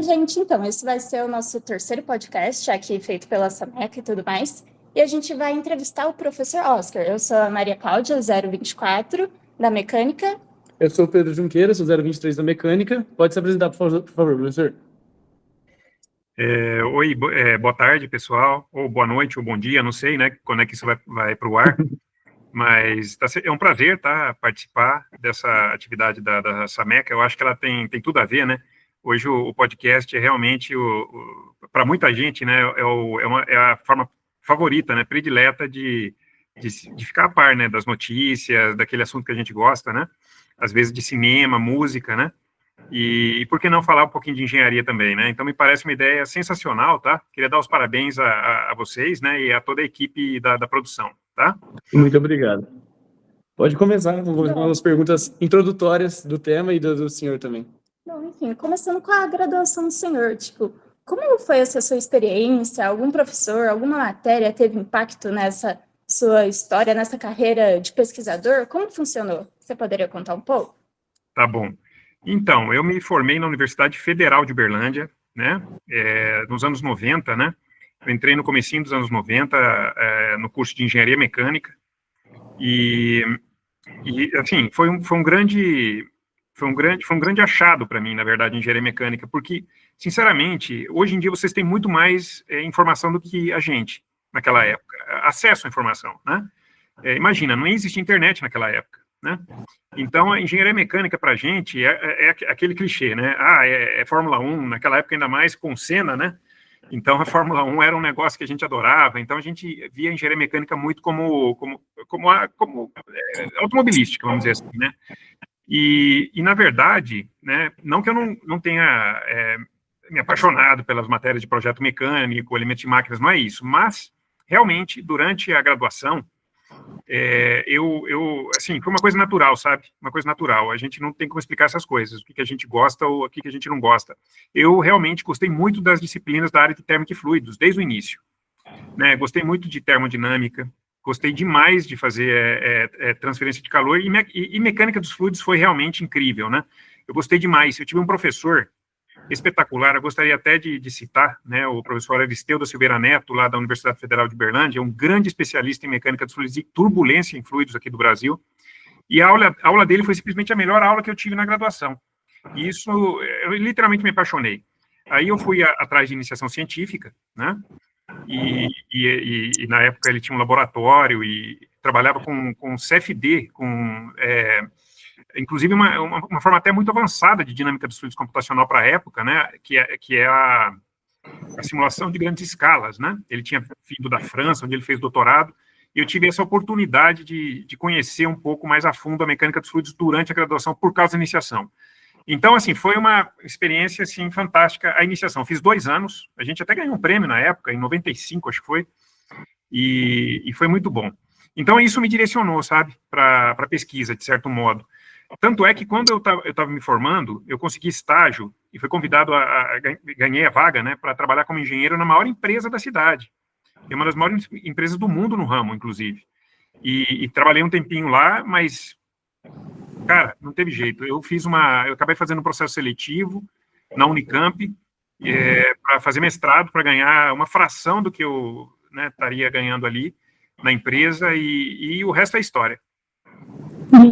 gente, então, esse vai ser o nosso terceiro podcast aqui feito pela Sameca e tudo mais. E a gente vai entrevistar o professor Oscar. Eu sou a Maria Cláudia, 024, da Mecânica. Eu sou o Pedro Junqueira, sou 023 da Mecânica. Pode se apresentar, por favor, professor. Oi, boa tarde, pessoal, ou boa noite, ou bom dia, não sei, né, quando é que isso vai para o ar, mas é um prazer, tá, participar dessa atividade da Sameca. Eu acho que ela tem tudo a ver, né. Hoje o podcast é realmente, para muita gente, né, é a forma favorita, né, predileta de ficar a par, né, das notícias, daquele assunto que a gente gosta, né, às vezes de cinema, música, né. E por que não falar um pouquinho de engenharia também, né? Então, me parece uma ideia sensacional, tá? Queria dar os parabéns a vocês, né? E a toda a equipe da produção, tá? Muito obrigado. Pode começar com as perguntas introdutórias do tema e do senhor também. Bom, enfim, começando com a graduação do senhor, tipo, como foi essa sua experiência? Algum professor, alguma matéria teve impacto nessa sua história, nessa carreira de pesquisador? Como funcionou? Você poderia contar um pouco? Tá bom. Então, eu me formei na Universidade Federal de Uberlândia, né, nos anos 90, né, eu entrei no comecinho dos anos 90, no curso de Engenharia Mecânica, e assim, foi um grande achado para mim, na verdade, Engenharia Mecânica, porque, sinceramente, hoje em dia vocês têm muito mais informação do que a gente, naquela época, acesso à informação, né, imagina, não existia internet naquela época, né? Então, a engenharia mecânica para a gente é aquele clichê, né? É Fórmula 1, naquela época ainda mais com Senna, né? Então, a Fórmula 1 era um negócio que a gente adorava, então a gente via a engenharia mecânica muito como automobilística, vamos dizer assim, né? E na verdade, né, não que eu não tenha me apaixonado pelas matérias de projeto mecânico, elementos de máquinas, não é isso, mas, realmente, durante a graduação, assim, foi uma coisa natural, sabe? Uma coisa natural. A gente não tem como explicar essas coisas, o que a gente gosta ou o que a gente não gosta. Eu realmente gostei muito das disciplinas da área de térmica e fluidos, desde o início, né? Gostei muito de termodinâmica, gostei demais de fazer transferência de calor, e mecânica dos fluidos foi realmente incrível, né? Eu gostei demais. Eu tive um professor espetacular, eu gostaria até de citar, né, o professor Aristeu da Silveira Neto, lá da Universidade Federal de Uberlândia, um grande especialista em mecânica dos fluidos e turbulência em fluidos aqui do Brasil, e a aula dele foi simplesmente a melhor aula que eu tive na graduação, e isso, eu literalmente me apaixonei. Aí eu fui atrás de iniciação científica, né, e na época ele tinha um laboratório e trabalhava com CFD, inclusive uma forma até muito avançada de dinâmica dos fluidos computacional para a época, né, que é a simulação de grandes escalas, né. Ele tinha vindo da França, onde ele fez doutorado, e eu tive essa oportunidade de conhecer um pouco mais a fundo a mecânica dos fluidos durante a graduação, por causa da iniciação. Então, assim, foi uma experiência, assim, fantástica a iniciação. Fiz 2 anos, a gente até ganhou um prêmio na época, em 95, acho que foi, e foi muito bom. Então, isso me direcionou, sabe, para pesquisa, de certo modo. Tanto é que, quando eu estava me formando, eu consegui estágio e fui convidado ganhei a vaga, né, para trabalhar como engenheiro na maior empresa da cidade. É uma das maiores empresas do mundo no ramo, inclusive. E trabalhei um tempinho lá, mas, cara, não teve jeito. Eu acabei fazendo um processo seletivo na Unicamp, para fazer mestrado, para ganhar uma fração do que eu, né, estaria ganhando ali na empresa, e o resto é história.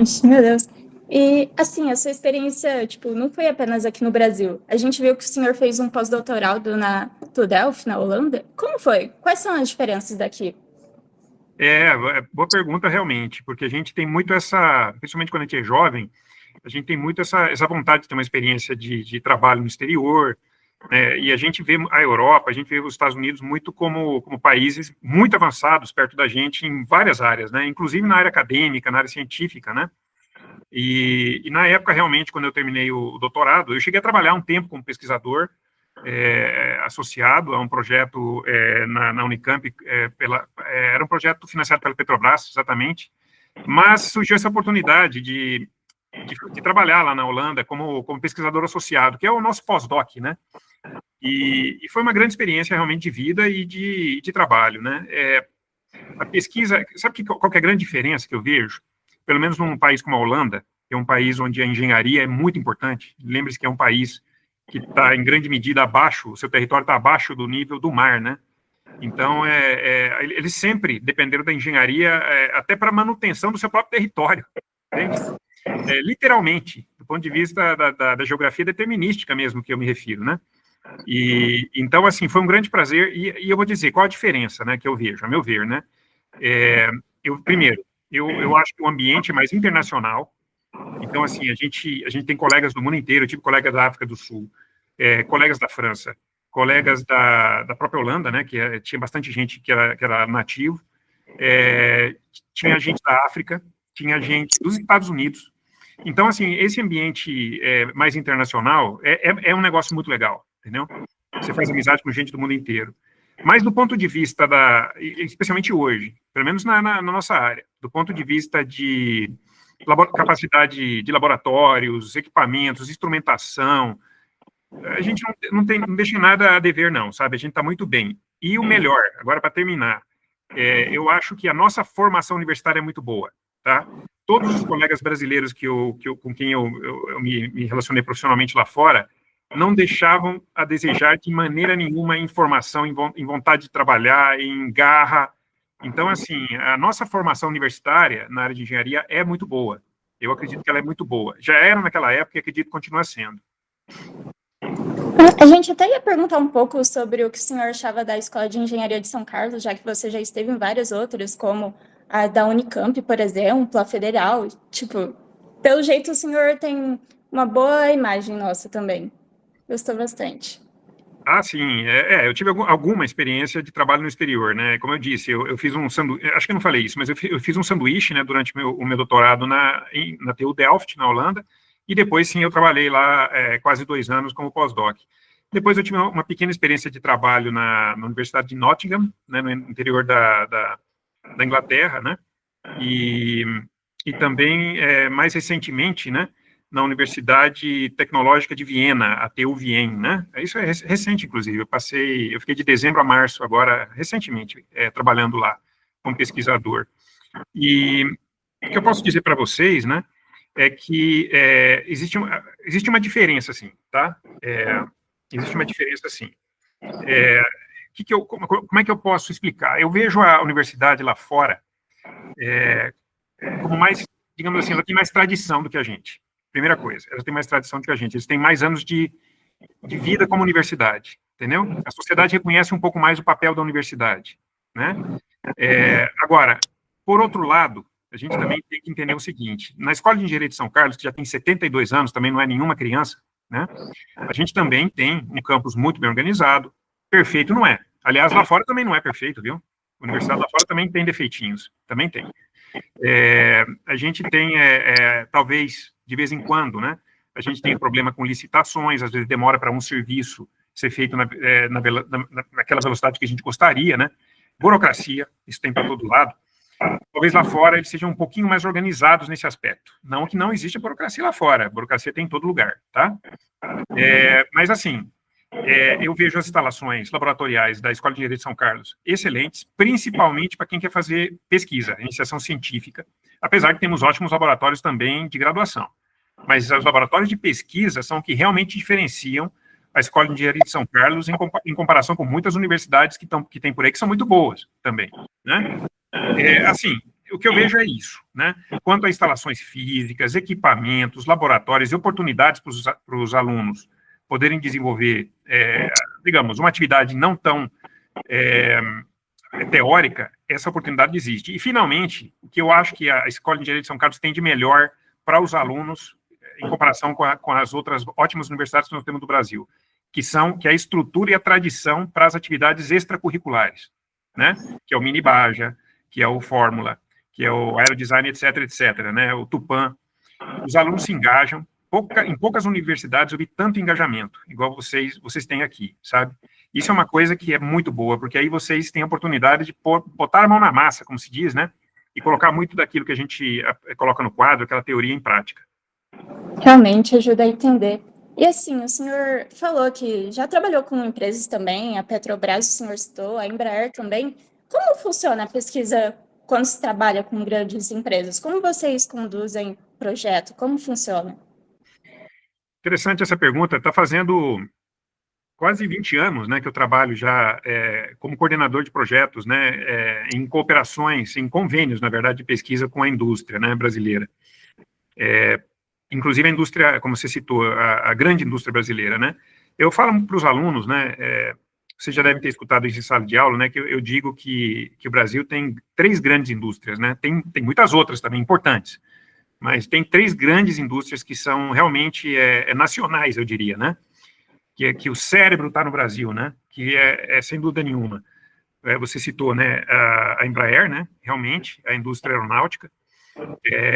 Ixi, meu Deus. E, assim, a sua experiência, tipo, não foi apenas aqui no Brasil. A gente viu que o senhor fez um pós-doutorado na TU Delft, na Holanda. Como foi? Quais são as diferenças daqui? Boa pergunta, realmente, porque a gente tem muito principalmente quando a gente é jovem, a gente tem muito essa vontade de ter uma experiência de trabalho no exterior, né, e a gente vê a Europa, a gente vê os Estados Unidos muito como países muito avançados perto da gente em várias áreas, né, inclusive na área acadêmica, na área científica, né. E na época, realmente, quando eu terminei o doutorado, eu cheguei a trabalhar um tempo como pesquisador, associado a um projeto na Unicamp, era um projeto financiado pela Petrobras, exatamente, mas surgiu essa oportunidade de trabalhar lá na Holanda como pesquisador associado, que é o nosso pós-doc, né? E foi uma grande experiência, realmente, de vida e de trabalho, né? A pesquisa, sabe qual que é a grande diferença que eu vejo? Pelo menos num país como a Holanda, que é um país onde a engenharia é muito importante. Lembre-se que é um país que está em grande medida abaixo, o seu território está abaixo do nível do mar, né? Então, eles sempre dependeram da engenharia até para manutenção do seu próprio território, entende? Literalmente, do ponto de vista da geografia determinística mesmo, que eu me refiro, né? E, então, assim, foi um grande prazer, e eu vou dizer qual a diferença, né, que eu vejo, a meu ver, né? Primeiro, eu acho que o ambiente é mais internacional, então, assim, a gente tem colegas do mundo inteiro, eu tive colegas da África do Sul, colegas da França, colegas da própria Holanda, né, que tinha bastante gente que era nativo, tinha gente da África, tinha gente dos Estados Unidos. Então, assim, esse ambiente mais internacional é um negócio muito legal, entendeu? Você faz amizade com gente do mundo inteiro. Mas do ponto de vista especialmente hoje, pelo menos na nossa área, do ponto de vista de capacidade de laboratórios, equipamentos, instrumentação, a gente não deixa nada a dever, não, sabe? A gente está muito bem. E o melhor, agora para terminar, eu acho que a nossa formação universitária é muito boa, tá? Todos os colegas brasileiros com quem eu me relacionei profissionalmente lá fora não deixavam a desejar de maneira nenhuma em formação, em vontade de trabalhar, em garra. Então, assim, a nossa formação universitária na área de engenharia é muito boa. Eu acredito que ela é muito boa. Já era naquela época e acredito que continua sendo. A gente até ia perguntar um pouco sobre o que o senhor achava da Escola de Engenharia de São Carlos, já que você já esteve em várias outras, como a da Unicamp, por exemplo, a Federal. Tipo, pelo jeito o senhor tem uma boa imagem nossa também. Gostou bastante. Ah, sim. Eu tive alguma experiência de trabalho no exterior, né? Como eu disse, eu fiz um sanduíche, acho que eu não falei isso, mas eu fiz um sanduíche, né, durante o meu doutorado na TU Delft, na Holanda, e depois, sim, eu trabalhei lá quase 2 anos como pós-doc. Depois eu tive uma pequena experiência de trabalho na Universidade de Nottingham, né, no interior da Inglaterra, né? E também, mais recentemente, né, na Universidade Tecnológica de Viena, a TU Wien, né? Isso é recente, inclusive. Eu fiquei de dezembro a março, agora, recentemente, trabalhando lá como pesquisador. E o que eu posso dizer para vocês, né, é que existe uma diferença, assim, tá? Existe uma diferença, assim. Como é que eu posso explicar? Eu vejo a universidade lá fora como mais, digamos assim, ela tem mais tradição do que a gente. Primeira coisa, ela tem mais tradição do que a gente. Eles têm mais anos de vida como universidade, entendeu? A sociedade reconhece um pouco mais o papel da universidade, né? Agora, por outro lado, a gente também tem que entender o seguinte: na Escola de Engenharia de São Carlos, que já tem 72 anos, também não é nenhuma criança, né? A gente também tem um campus muito bem organizado. Perfeito não é. Aliás, lá fora também não é perfeito, viu? A universidade lá fora também tem defeitinhos, também tem. A gente tem, talvez, de vez em quando, né? A gente tem problema com licitações, às vezes demora para um serviço ser feito naquela velocidade que a gente gostaria, né? Burocracia, isso tem para todo lado. Talvez lá fora eles sejam um pouquinho mais organizados nesse aspecto. Não que não existe burocracia lá fora, a burocracia tem em todo lugar, tá? Mas, assim, eu vejo as instalações laboratoriais da Escola de Engenharia de São Carlos excelentes, principalmente para quem quer fazer pesquisa, iniciação científica, apesar que temos ótimos laboratórios também de graduação. Mas os laboratórios de pesquisa são que realmente diferenciam a Escola de Engenharia de São Carlos em comparação com muitas universidades que tem por aí, que são muito boas também, né? Assim, o que eu vejo é isso, né? Quanto a instalações físicas, equipamentos, laboratórios e oportunidades para os alunos poderem desenvolver, digamos, uma atividade não tão teórica, essa oportunidade existe. E, finalmente, o que eu acho que a Escola de Engenharia de São Carlos tem de melhor para os alunos, em comparação com as outras ótimas universidades que nós temos do Brasil, que é a estrutura e a tradição para as atividades extracurriculares, né? Que é o Minibaja, que é o Fórmula, que é o Aerodesign, etc., né? O Tupan. Os alunos se engajam. Em poucas universidades eu vi tanto engajamento, igual vocês têm aqui, sabe? Isso é uma coisa que é muito boa, porque aí vocês têm a oportunidade de botar a mão na massa, como se diz, né? E colocar muito daquilo que a gente coloca no quadro, aquela teoria, em prática. Realmente ajuda a entender. E assim, o senhor falou que já trabalhou com empresas também, a Petrobras, o senhor citou, a Embraer também. Como funciona a pesquisa quando se trabalha com grandes empresas? Como vocês conduzem o projeto? Como funciona? Interessante essa pergunta. Está fazendo quase 20 anos, né, que eu trabalho já como coordenador de projetos, né, em cooperações, em convênios, na verdade, de pesquisa com a indústria, né, brasileira. Inclusive a indústria, como você citou, a grande indústria brasileira, né. Eu falo para os alunos, né, vocês já devem ter escutado isso em sala de aula, né, que eu digo que o Brasil tem 3 grandes indústrias, né, tem muitas outras também importantes, mas tem 3 grandes indústrias que são realmente nacionais, eu diria, né, que o cérebro está no Brasil, né, que sem dúvida nenhuma. Você citou, né, a Embraer, né, realmente, a indústria aeronáutica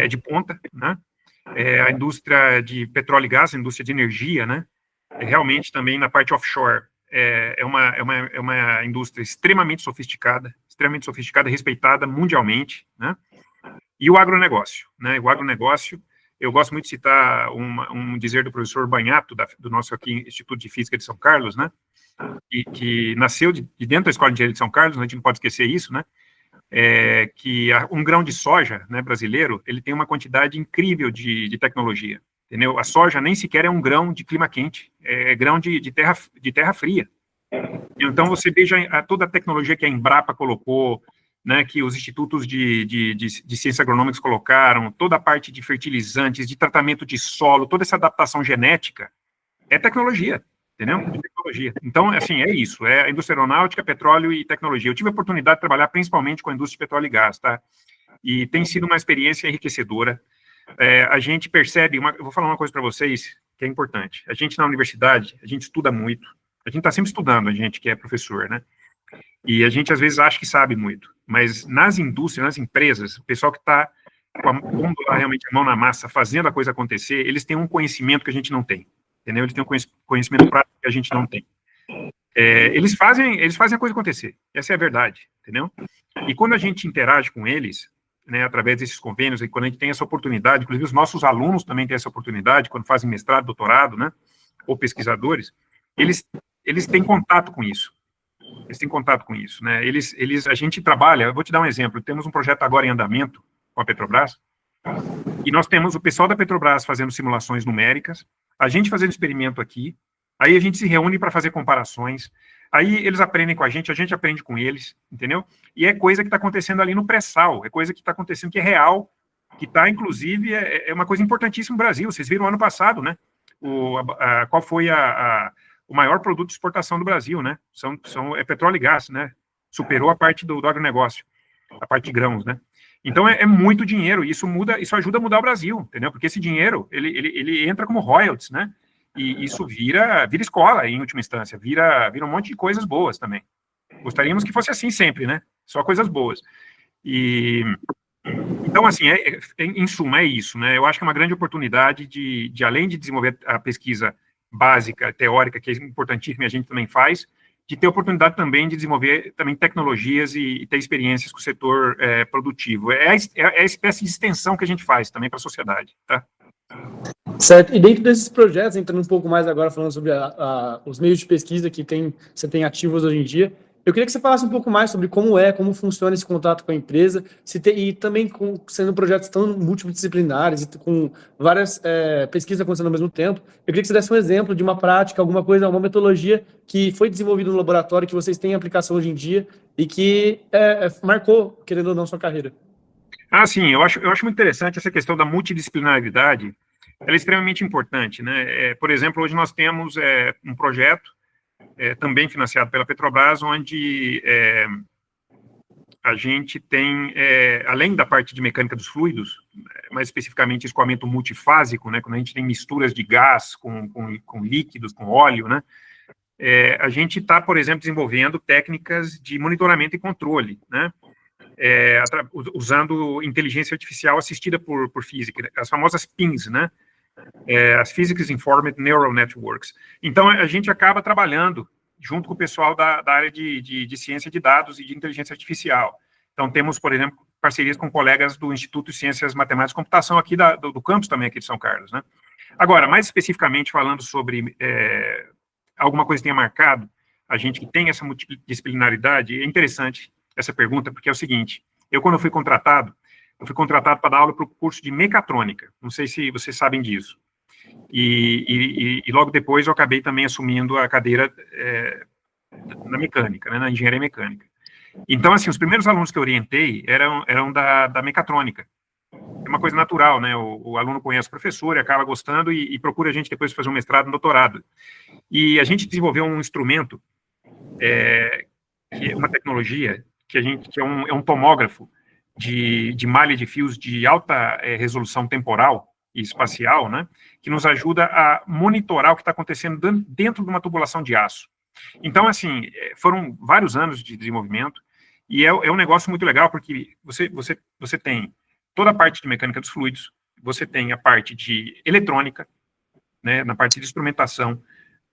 de ponta, né, a indústria de petróleo e gás, a indústria de energia, né, realmente também na parte offshore, é uma indústria extremamente sofisticada, respeitada mundialmente, né, e o agronegócio, né, eu gosto muito de citar um dizer do professor Banhato, do nosso aqui Instituto de Física de São Carlos, né, que nasceu de dentro da Escola de Engenharia de São Carlos, a gente não pode esquecer isso, né, que um grão de soja, né, brasileiro, ele tem uma quantidade incrível de tecnologia, entendeu? A soja nem sequer é um grão de clima quente, é grão de terra fria. Então, você veja toda a tecnologia que a Embrapa colocou, né, que os institutos de ciências agronômicas colocaram, toda a parte de fertilizantes, de tratamento de solo, toda essa adaptação genética, é tecnologia, entendeu? Tecnologia. Então, assim, é isso, é a indústria aeronáutica, petróleo e tecnologia. Eu tive a oportunidade de trabalhar principalmente com a indústria de petróleo e gás, tá? E tem sido uma experiência enriquecedora. A gente percebe, eu vou falar uma coisa para vocês que é importante. A gente na universidade, a gente estuda muito, a gente está sempre estudando, a gente que é professor, né? E a gente às vezes acha que sabe muito, mas nas indústrias, nas empresas, o pessoal que está pondo lá realmente a mão na massa, fazendo a coisa acontecer, eles têm um conhecimento que a gente não tem, entendeu? Eles têm um conhecimento prático que a gente não tem. Eles fazem a coisa acontecer, essa é a verdade, entendeu? E quando a gente interage com eles, né, através desses convênios, e quando a gente tem essa oportunidade, inclusive os nossos alunos também têm essa oportunidade, quando fazem mestrado, doutorado, né, ou pesquisadores, eles têm contato com isso. Eles têm contato com isso, né? A gente trabalha, eu vou te dar um exemplo, temos um projeto agora em andamento com a Petrobras, e nós temos o pessoal da Petrobras fazendo simulações numéricas, a gente fazendo experimento aqui, aí a gente se reúne para fazer comparações, aí eles aprendem com a gente aprende com eles, entendeu? E é coisa que está acontecendo ali no pré-sal, é coisa que está acontecendo que é real, que está, inclusive, é uma coisa importantíssima no Brasil. Vocês viram ano passado, né? Qual foi o maior produto de exportação do Brasil, né? É petróleo e gás, né? Superou a parte do agronegócio, a parte de grãos, né? Então é muito dinheiro, e isso ajuda a mudar o Brasil, entendeu? Porque esse dinheiro, ele entra como royalties, né? E isso vira escola, em última instância, vira um monte de coisas boas também. Gostaríamos que fosse assim sempre, né? Só coisas boas. Então, assim, em suma, é isso, né? Eu acho que é uma grande oportunidade de além de desenvolver a pesquisa básica, teórica, que é importantíssima e a gente também faz, de ter oportunidade também de desenvolver também tecnologias e ter experiências com o setor produtivo. É a espécie de extensão que a gente faz também para a sociedade, tá? Certo. E dentro desses projetos, entrando um pouco mais agora, falando sobre os meios de pesquisa que você tem ativos hoje em dia, eu queria que você falasse um pouco mais sobre como funciona esse contato com a empresa, e também sendo projetos tão multidisciplinares e com várias pesquisas acontecendo ao mesmo tempo. Eu queria que você desse um exemplo de uma prática, alguma coisa, uma metodologia que foi desenvolvida no laboratório, que vocês têm aplicação hoje em dia e que marcou, querendo ou não, sua carreira. Sim, eu acho muito interessante essa questão da multidisciplinaridade. Ela é extremamente importante, né? Por exemplo, hoje nós temos um projeto também financiado pela Petrobras, onde a gente tem, além da parte de mecânica dos fluidos, mais especificamente escoamento multifásico, né, quando a gente tem misturas de gás com líquidos, com óleo, né, a gente está, por exemplo, desenvolvendo técnicas de monitoramento e controle, né, usando inteligência artificial assistida por física, as famosas PINs, né, as Physics Informed Neural Networks. Então, a gente acaba trabalhando junto com o pessoal da área de ciência de dados e de inteligência artificial. Então, temos, por exemplo, parcerias com colegas do Instituto de Ciências Matemáticas e Computação aqui do campus também aqui de São Carlos, né? Agora, mais especificamente falando sobre alguma coisa que tenha marcado a gente que tem essa multidisciplinaridade, é interessante essa pergunta, porque é o seguinte, quando eu fui contratado para dar aula para o curso de mecatrônica, não sei se vocês sabem disso. E logo depois eu acabei também assumindo a cadeira na mecânica, né, na engenharia mecânica. Então, assim, os primeiros alunos que eu orientei eram da mecatrônica. É uma coisa natural, né? O aluno conhece o professor e acaba gostando e procura a gente depois fazer um mestrado, um doutorado. E a gente desenvolveu um instrumento, que é uma tecnologia, que é um tomógrafo de malha de fios de alta resolução temporal e espacial, né? Que nos ajuda a monitorar o que está acontecendo dentro de uma tubulação de aço. Então, assim, foram vários anos de desenvolvimento e é um negócio muito legal porque você tem toda a parte de mecânica dos fluidos, você tem a parte de eletrônica, né, na parte de instrumentação,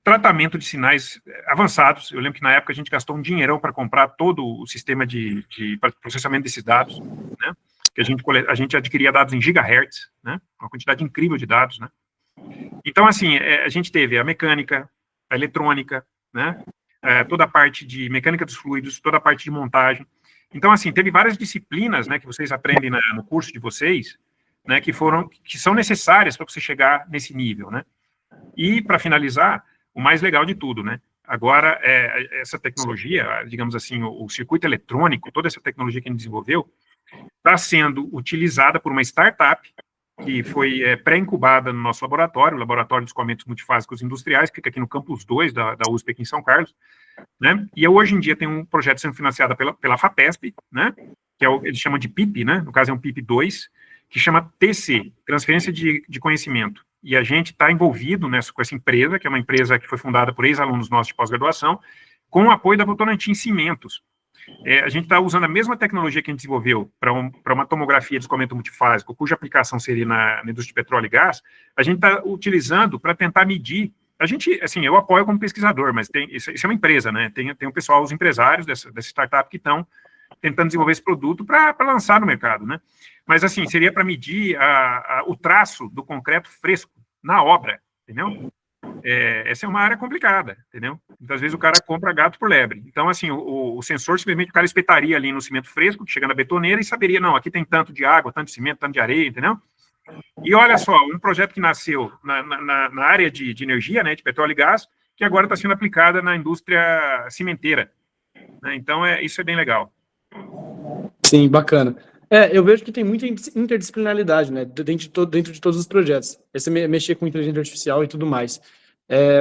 tratamento de sinais avançados. Eu lembro que na época a gente gastou um dinheirão para comprar todo o sistema de processamento desses dados, né, que a gente adquiria dados em gigahertz, né, uma quantidade incrível de dados, né. Então, assim, a gente teve a mecânica, a eletrônica, né, toda a parte de mecânica dos fluidos, toda a parte de montagem. Então, assim, teve várias disciplinas, né, que vocês aprendem no curso de vocês, né, que são necessárias para você chegar nesse nível, né. E, para finalizar, o mais legal de tudo, né, agora, essa tecnologia, digamos assim, o circuito eletrônico, toda essa tecnologia que a gente desenvolveu, está sendo utilizada por uma startup que foi pré-incubada no nosso laboratório, o Laboratório de Escoamentos Multifásicos Industriais, que fica aqui no Campus 2 da USP aqui em São Carlos, né? E hoje em dia tem um projeto sendo financiado pela FAPESP, né? Que eles chamam de PIP, né? No caso é um PIP 2, que chama TC, Transferência de Conhecimento. E a gente está envolvido com essa empresa, que é uma empresa que foi fundada por ex-alunos nossos de pós-graduação, com o apoio da Votorantim Cimentos. A gente está usando a mesma tecnologia que a gente desenvolveu para uma tomografia de escoamento multifásico, cuja aplicação seria na indústria de petróleo e gás, a gente está utilizando para tentar medir. A gente, assim, eu apoio como pesquisador, mas isso é uma empresa, né? Tem o pessoal, os empresários dessa startup que estão tentando desenvolver esse produto para lançar no mercado, né? Mas, assim, seria para medir o traço do concreto fresco na obra, entendeu? Essa é uma área complicada, entendeu? Muitas vezes o cara compra gato por lebre. Então, assim, o sensor, simplesmente o cara espetaria ali no cimento fresco, que chega na betoneira, e saberia, não, aqui tem tanto de água, tanto de cimento, tanto de areia, entendeu? E olha só, um projeto que nasceu na área de energia, né, de petróleo e gás, que agora está sendo aplicada na indústria cimenteira, né? Então, isso é bem legal. Sim, bacana. Eu vejo que tem muita interdisciplinaridade, né, dentro de todos os projetos. Esse mexer com inteligência artificial e tudo mais.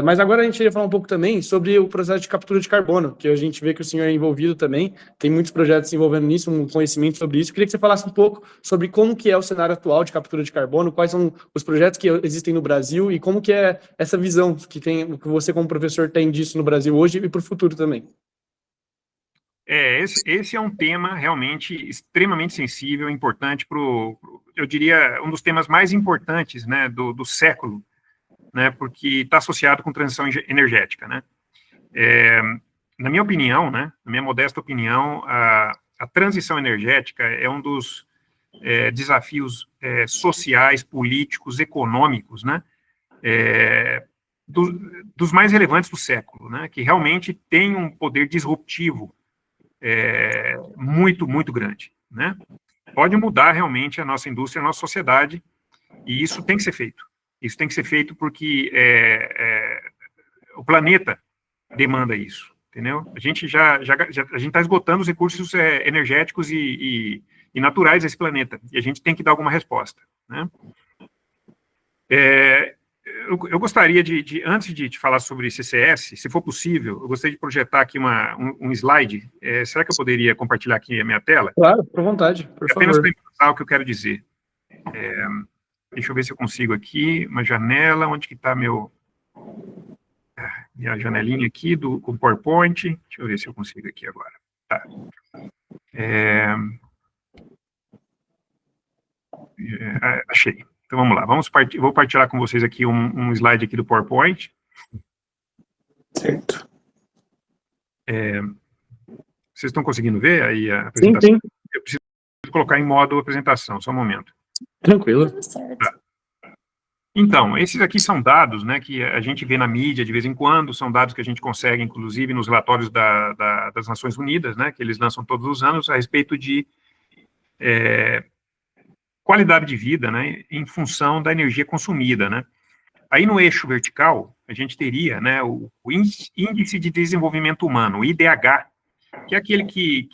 Mas agora a gente ia falar um pouco também sobre o processo de captura de carbono, que a gente vê que o senhor é envolvido também, tem muitos projetos se envolvendo nisso, um conhecimento sobre isso. Eu queria que você falasse um pouco sobre como que é o cenário atual de captura de carbono, quais são os projetos que existem no Brasil e como que é essa visão que você como professor tem disso no Brasil hoje e para o futuro também. Esse é um tema realmente extremamente sensível, importante eu diria, um dos temas mais importantes, né, do século, né, porque está associado com transição energética, né. Na minha opinião, né, na minha modesta opinião, a transição energética é um dos desafios sociais, políticos, econômicos, né, dos mais relevantes do século, né, que realmente tem um poder disruptivo muito, muito grande, né? Pode mudar realmente a nossa indústria, a nossa sociedade, e isso tem que ser feito. Isso tem que ser feito porque o planeta demanda isso, entendeu? A gente está esgotando os recursos energéticos e naturais desse planeta, e a gente tem que dar alguma resposta, né? Eu gostaria antes de te falar sobre CCS, se for possível, eu gostaria de projetar aqui um slide. Será que eu poderia compartilhar aqui a minha tela? Claro, por vontade, por favor. Apenas para ilustrar o que eu quero dizer. Deixa eu ver se eu consigo aqui, uma janela, onde que está minha janelinha aqui com PowerPoint. Deixa eu ver se eu consigo aqui agora. Tá. Achei. Então, vamos lá. Vou partilhar com vocês aqui um slide aqui do PowerPoint. Certo. Vocês estão conseguindo ver aí a apresentação? Sim. Eu preciso colocar em modo apresentação, só um momento. Tranquilo. Tá. Então, esses aqui são dados, né, que a gente vê na mídia de vez em quando, são dados que a gente consegue, inclusive, nos relatórios das Nações Unidas, né, que eles lançam todos os anos, a respeito de qualidade de vida, né, em função da energia consumida, né. Aí no eixo vertical, a gente teria, né, o Índice de Desenvolvimento Humano, o IDH, que é aquele que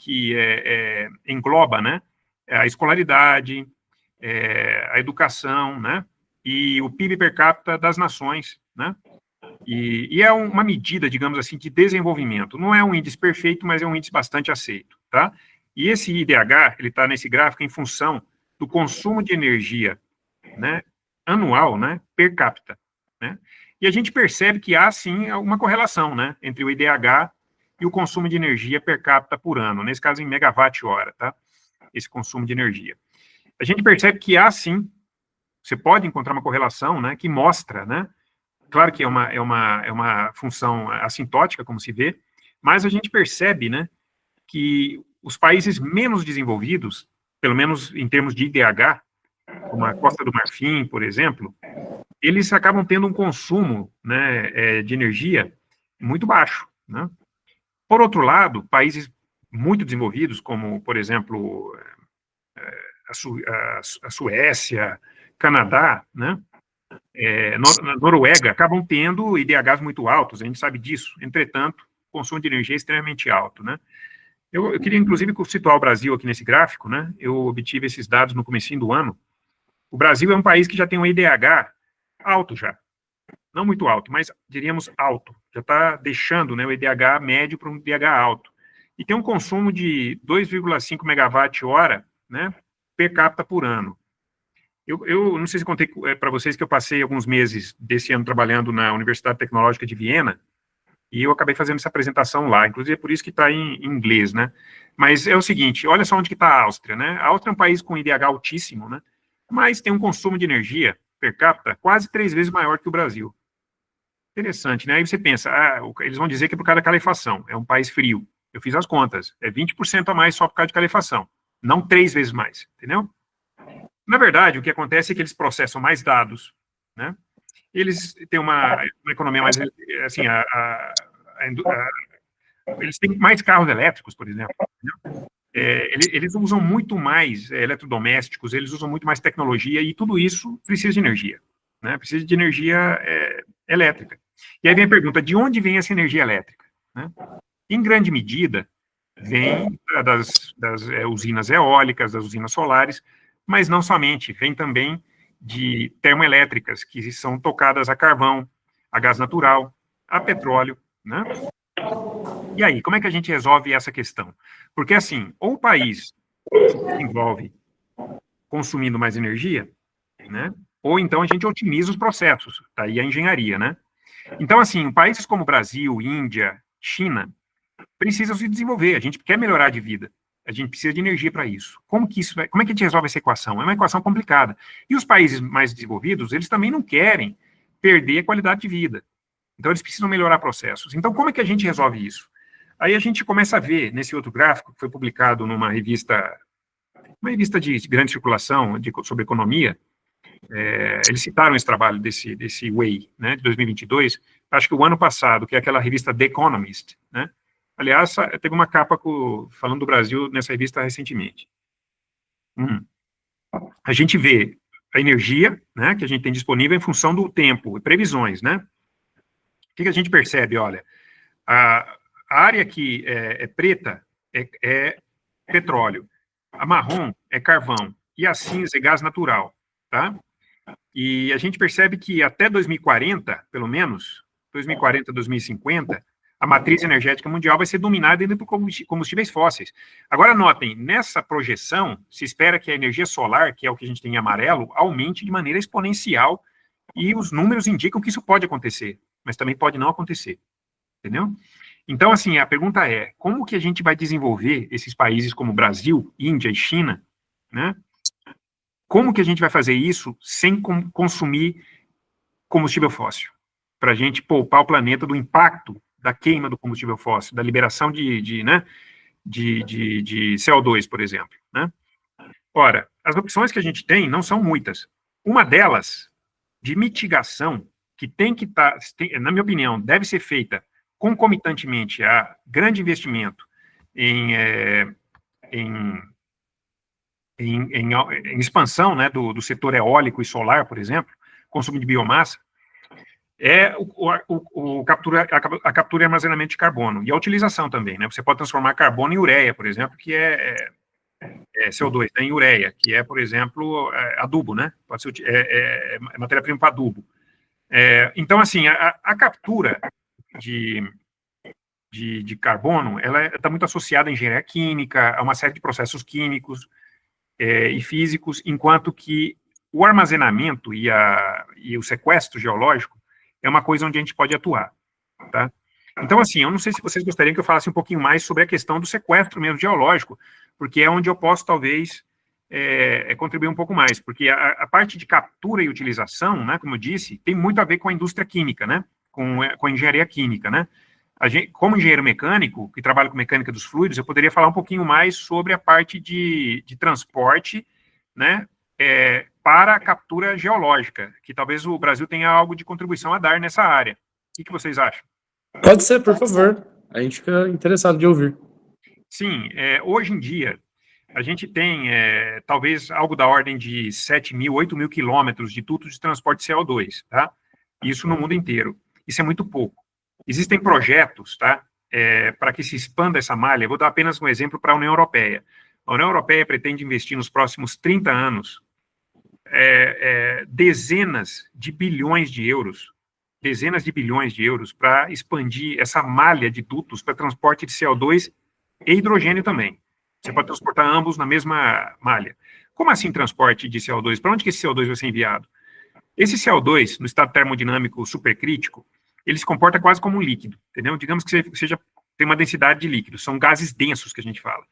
engloba, né, a escolaridade, a educação, né, e o PIB per capita das nações, né, e é uma medida, digamos assim, de desenvolvimento. Não é um índice perfeito, mas é um índice bastante aceito, tá? E esse IDH, ele está nesse gráfico em função do consumo de energia, né, anual, né, per capita, né? E a gente percebe que há, sim, uma correlação, né, entre o IDH e o consumo de energia per capita por ano, nesse caso em megawatt-hora, tá? Esse consumo de energia. A gente percebe que há, sim, você pode encontrar uma correlação, né, que mostra, né, claro que é uma função assintótica, como se vê, mas a gente percebe, né, que os países menos desenvolvidos, pelo menos em termos de IDH, como a Costa do Marfim, por exemplo, eles acabam tendo um consumo, né, de energia muito baixo, né? Por outro lado, países muito desenvolvidos, como, por exemplo, a Suécia, Canadá, né, na Noruega, acabam tendo IDHs muito altos, a gente sabe disso. Entretanto, o consumo de energia é extremamente alto, né? Eu queria, inclusive, situar o Brasil aqui nesse gráfico, né? Eu obtive esses dados no comecinho do ano. O Brasil é um país que já tem um IDH alto já. Não muito alto, mas diríamos alto. Já está deixando, né, o IDH médio para um IDH alto. E tem um consumo de 2,5 megawatt-hora, né, per capita por ano. Eu não sei se contei para vocês que eu passei alguns meses desse ano trabalhando na Universidade Tecnológica de Viena, e eu acabei fazendo essa apresentação lá, inclusive é por isso que está em inglês, né? Mas é o seguinte, olha só onde que está a Áustria, né? A Áustria é um país com IDH altíssimo, né? Mas tem um consumo de energia per capita quase 3 vezes maior que o Brasil. Interessante, né? Aí você pensa, eles vão dizer que é por causa da calefação, é um país frio. Eu fiz as contas, é 20% a mais só por causa de calefação, não 3 vezes mais, entendeu? Na verdade, o que acontece é que eles processam mais dados, né? Eles têm uma economia mais, assim, eles têm mais carros elétricos, por exemplo. Eles usam muito mais eletrodomésticos, eles usam muito mais tecnologia e tudo isso precisa de energia, né? Precisa de energia elétrica. E aí vem a pergunta, de onde vem essa energia elétrica, né? Em grande medida, vem das usinas eólicas, das usinas solares, mas não somente, vem também de termoelétricas, que são tocadas a carvão, a gás natural, a petróleo, né? E aí, como é que a gente resolve essa questão? Porque, assim, ou o país se desenvolve consumindo mais energia, né? Ou então a gente otimiza os processos, daí a engenharia, né? Então, assim, países como Brasil, Índia, China, precisam se desenvolver, a gente quer melhorar de vida, a gente precisa de energia para isso. Como que a gente resolve essa equação? É uma equação complicada. E os países mais desenvolvidos, eles também não querem perder a qualidade de vida. Então, eles precisam melhorar processos. Então, como é que a gente resolve isso? Aí a gente começa a ver, nesse outro gráfico, que foi publicado numa revista de grande circulação sobre economia, eles citaram esse trabalho desse Way, né, de 2022, acho que o ano passado, que é aquela revista The Economist, né? Aliás, teve uma capa falando do Brasil nessa revista recentemente. A gente vê a energia, né, que a gente tem disponível em função do tempo, e previsões, né? O que a gente percebe? Olha, a área que é preta é petróleo, a marrom é carvão, e a cinza é gás natural, tá? E a gente percebe que até 2040, pelo menos, 2040, 2050, a matriz energética mundial vai ser dominada ainda por combustíveis fósseis. Agora, notem, nessa projeção, se espera que a energia solar, que é o que a gente tem em amarelo, aumente de maneira exponencial, e os números indicam que isso pode acontecer, mas também pode não acontecer, entendeu? Então, assim, a pergunta é, como que a gente vai desenvolver esses países como Brasil, Índia e China, né? Como que a gente vai fazer isso sem consumir combustível fóssil? Para a gente poupar o planeta do impacto da queima do combustível fóssil, da liberação de CO2, por exemplo, né? Ora, as opções que a gente tem não são muitas. Uma delas, de mitigação, que tem que estar, na minha opinião, deve ser feita concomitantemente a grande investimento em expansão, né, do setor eólico e solar, por exemplo, consumo de biomassa, é a captura e armazenamento de carbono, e a utilização também, né? Você pode transformar carbono em ureia, por exemplo, que é CO2, né, em ureia, que é, por exemplo, adubo, né? Pode ser matéria-prima para adubo. Então, assim, a captura de carbono, ela está muito associada à engenharia química, a uma série de processos químicos e físicos, enquanto que o armazenamento e o sequestro geológico é uma coisa onde a gente pode atuar, tá? Então, assim, eu não sei se vocês gostariam que eu falasse um pouquinho mais sobre a questão do sequestro mesmo geológico, porque é onde eu posso, talvez, contribuir um pouco mais, porque a parte de captura e utilização, né, como eu disse, tem muito a ver com a indústria química, né, com a engenharia química, né. Como engenheiro mecânico, que trabalha com mecânica dos fluidos, eu poderia falar um pouquinho mais sobre a parte de transporte, né, para a captura geológica, que talvez o Brasil tenha algo de contribuição a dar nessa área. O que vocês acham? Pode ser, por favor. A gente fica interessado de ouvir. Sim, hoje em dia, a gente tem talvez algo da ordem de 7.000, 8.000 quilômetros de dutos de transporte de CO2, tá? Isso no mundo inteiro. Isso é muito pouco. Existem projetos, tá? Para que se expanda essa malha. Eu vou dar apenas um exemplo para a União Europeia. A União Europeia pretende investir nos próximos 30 anos dezenas de bilhões de euros para expandir essa malha de dutos para transporte de CO2 e hidrogênio também. Você pode transportar ambos na mesma malha. Como assim transporte de CO2? Para onde que esse CO2 vai ser enviado? Esse CO2, no estado termodinâmico supercrítico, ele se comporta quase como um líquido, entendeu? Digamos que tem uma densidade de líquido, são gases densos que a gente fala.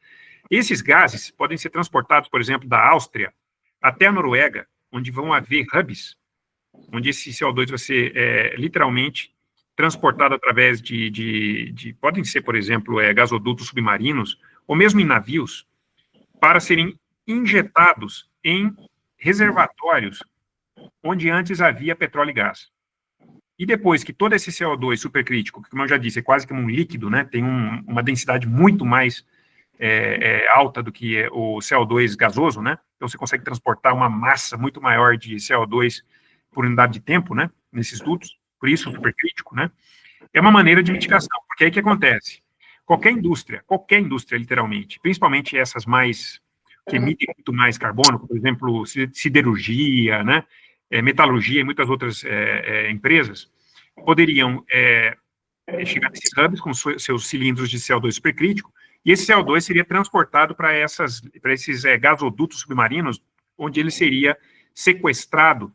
Esses gases podem ser transportados, por exemplo, da Áustria até a Noruega, onde vão haver hubs, onde esse CO2 vai ser literalmente transportado através podem ser, por exemplo, gasodutos submarinos, ou mesmo em navios, para serem injetados em reservatórios onde antes havia petróleo e gás. E depois que todo esse CO2 supercrítico, que, como eu já disse, é quase como um líquido, né, tem uma densidade muito mais alta do que o CO2 gasoso, né, então você consegue transportar uma massa muito maior de CO2 por unidade de tempo, né, nesses dutos, por isso supercrítico, né, é uma maneira de mitigação, porque aí o que acontece? Qualquer indústria, literalmente, principalmente essas que emitem muito mais carbono, por exemplo, siderurgia, né, metalurgia e muitas outras empresas, poderiam chegar nesses hubs com seus cilindros de CO2 supercrítico, e esse CO2 seria transportado para esses gasodutos submarinos, onde ele seria sequestrado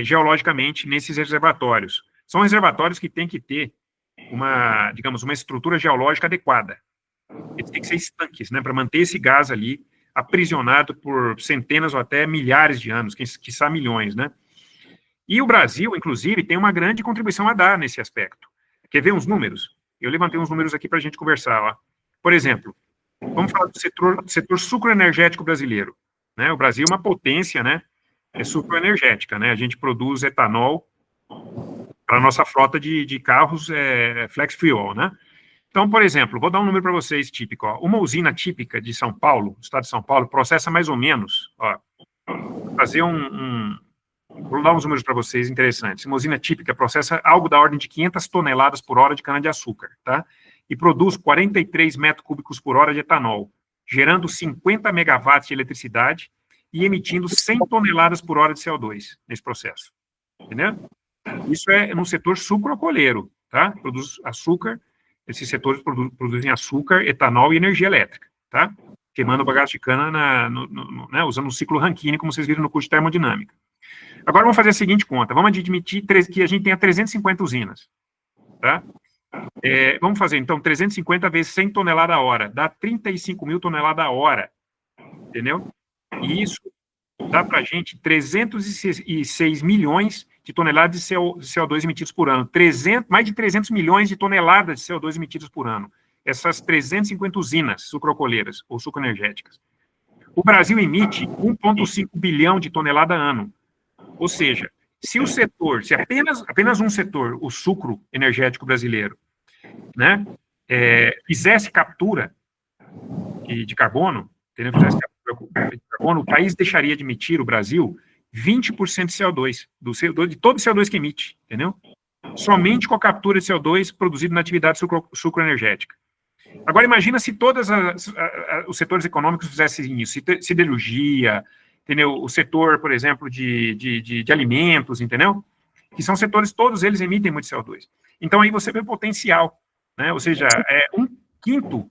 geologicamente nesses reservatórios. São reservatórios que têm que ter uma estrutura geológica adequada. Eles têm que ser estanques, né, para manter esse gás ali aprisionado por centenas ou até milhares de anos, quiçá milhões, né? E o Brasil, inclusive, tem uma grande contribuição a dar nesse aspecto. Quer ver uns números? Eu levantei uns números aqui para a gente conversar. Ó. Por exemplo, vamos falar do setor sucroenergético brasileiro. Né? O Brasil é uma potência, né? Sucroenergética, né? A gente produz etanol para a nossa frota de carros flex fuel, né? Então, por exemplo, vou dar um número para vocês típico. Ó. Uma usina típica de São Paulo, estado de São Paulo, processa mais ou menos, ó, fazer vou dar uns números para vocês interessantes. Uma usina típica processa algo da ordem de 500 toneladas por hora de cana-de-açúcar, tá? E produz 43 metros cúbicos por hora de etanol, gerando 50 megawatts de eletricidade e emitindo 100 toneladas por hora de CO2 nesse processo. Entendeu? Isso é no setor sucroalcooleiro, tá? Produz açúcar. Esses setores produzem açúcar, etanol e energia elétrica, tá? Queimando bagaço de cana, né, usando o ciclo Rankine, como vocês viram no curso de termodinâmica. Agora vamos fazer a seguinte conta. Vamos admitir que a gente tenha 350 usinas, tá? Vamos fazer, então, 350 vezes 100 toneladas a hora. Dá 35 mil toneladas a hora, entendeu? E isso dá para a gente 306 milhões de toneladas de CO2 emitidos por ano. Mais de 300 milhões de toneladas de CO2 emitidos por ano. Essas 350 usinas sucroalcooleiras ou sucroenergéticas. O Brasil emite 1,5 bilhão de tonelada ano. Ou seja, se apenas um setor, o sucro energético brasileiro, né, fizesse captura de carbono, entendeu? Fizesse captura de carbono, o país deixaria de emitir, o Brasil, 20% de CO2, de todo o CO2 que emite, entendeu? Somente com a captura de CO2 produzido na atividade sucroenergética. Agora, imagina se todos os setores econômicos fizessem isso, siderurgia, entendeu? O setor, por exemplo, de alimentos, entendeu? Que são setores, todos eles emitem muito CO2. Então, aí você vê o potencial, né? Ou seja, 1/5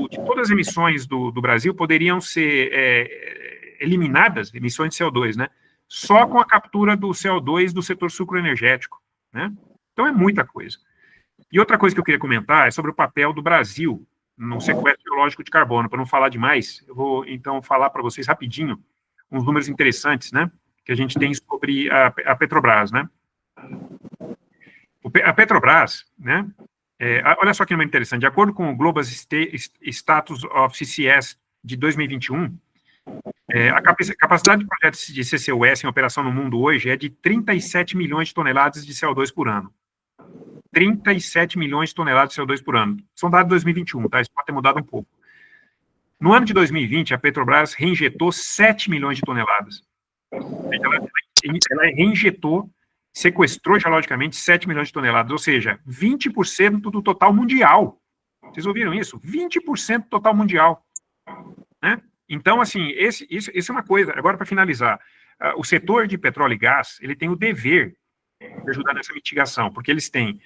de todas as emissões do Brasil poderiam ser eliminadas, emissões de CO2, né? Só com a captura do CO2 do setor sucroenergético, né? Então, é muita coisa. E outra coisa que eu queria comentar é sobre o papel do Brasil no sequestro geológico de carbono. Para não falar demais, eu vou, então, falar para vocês rapidinho uns números interessantes, né, que a gente tem sobre a Petrobras, né. A Petrobras, né, olha só que número interessante, de acordo com o Global Status of CCS de 2021, a capacidade de projetos de CCUS em operação no mundo hoje é de 37 milhões de toneladas de CO2 por ano. 37 milhões de toneladas de CO2 por ano. São dados de 2021, tá? Isso pode ter mudado um pouco. No ano de 2020, a Petrobras reinjetou 7 milhões de toneladas. Ela reinjetou, sequestrou geologicamente 7 milhões de toneladas, ou seja, 20% do total mundial. Vocês ouviram isso? 20% do total mundial. Né? Então, assim, isso é uma coisa. Agora, para finalizar, o setor de petróleo e gás, ele tem o dever de ajudar nessa mitigação, porque eles têm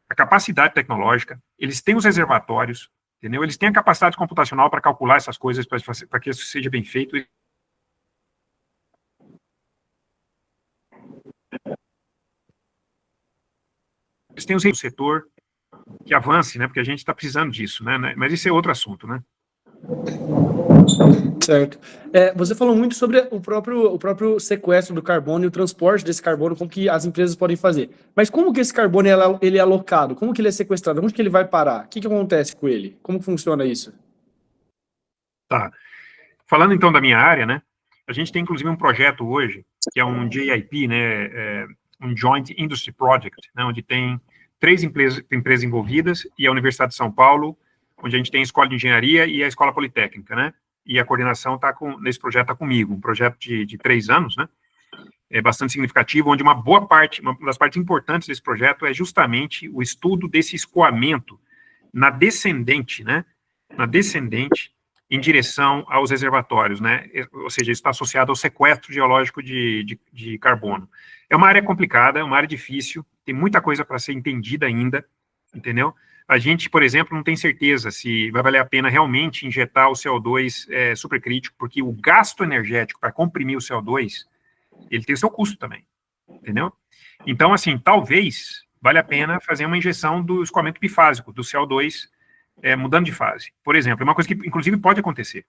a capacidade tecnológica, eles têm os reservatórios, entendeu? Eles têm a capacidade computacional para calcular essas coisas, para que isso seja bem feito. Eles têm o setor que avance, né? Porque a gente está precisando disso, né? Mas isso é outro assunto, né? Certo. Você falou muito sobre o próprio sequestro do carbono e o transporte desse carbono, como que as empresas podem fazer. Mas como que esse carbono ele é alocado? Como que ele é sequestrado? Onde que ele vai parar? O que acontece com ele? Como funciona isso? Tá. Falando então da minha área, né? A gente tem inclusive um projeto hoje, que é um JIP, né? Um Joint Industry Project, né? Onde tem 3 empresas envolvidas e a Universidade de São Paulo, onde a gente tem a Escola de Engenharia e a Escola Politécnica, né? E a coordenação nesse projeto está comigo, um projeto de 3 anos, né? É bastante significativo, onde uma das partes importantes desse projeto é justamente o estudo desse escoamento na descendente, né? Na descendente em direção aos reservatórios, né? Ou seja, isso está associado ao sequestro geológico de carbono. É uma área complicada, é uma área difícil, tem muita coisa para ser entendida ainda, entendeu? A gente, por exemplo, não tem certeza se vai valer a pena realmente injetar o CO2 supercrítico, porque o gasto energético para comprimir o CO2, ele tem o seu custo também, entendeu? Então, assim, talvez valha a pena fazer uma injeção do escoamento bifásico, do CO2, mudando de fase. Por exemplo, é uma coisa que, inclusive, pode acontecer.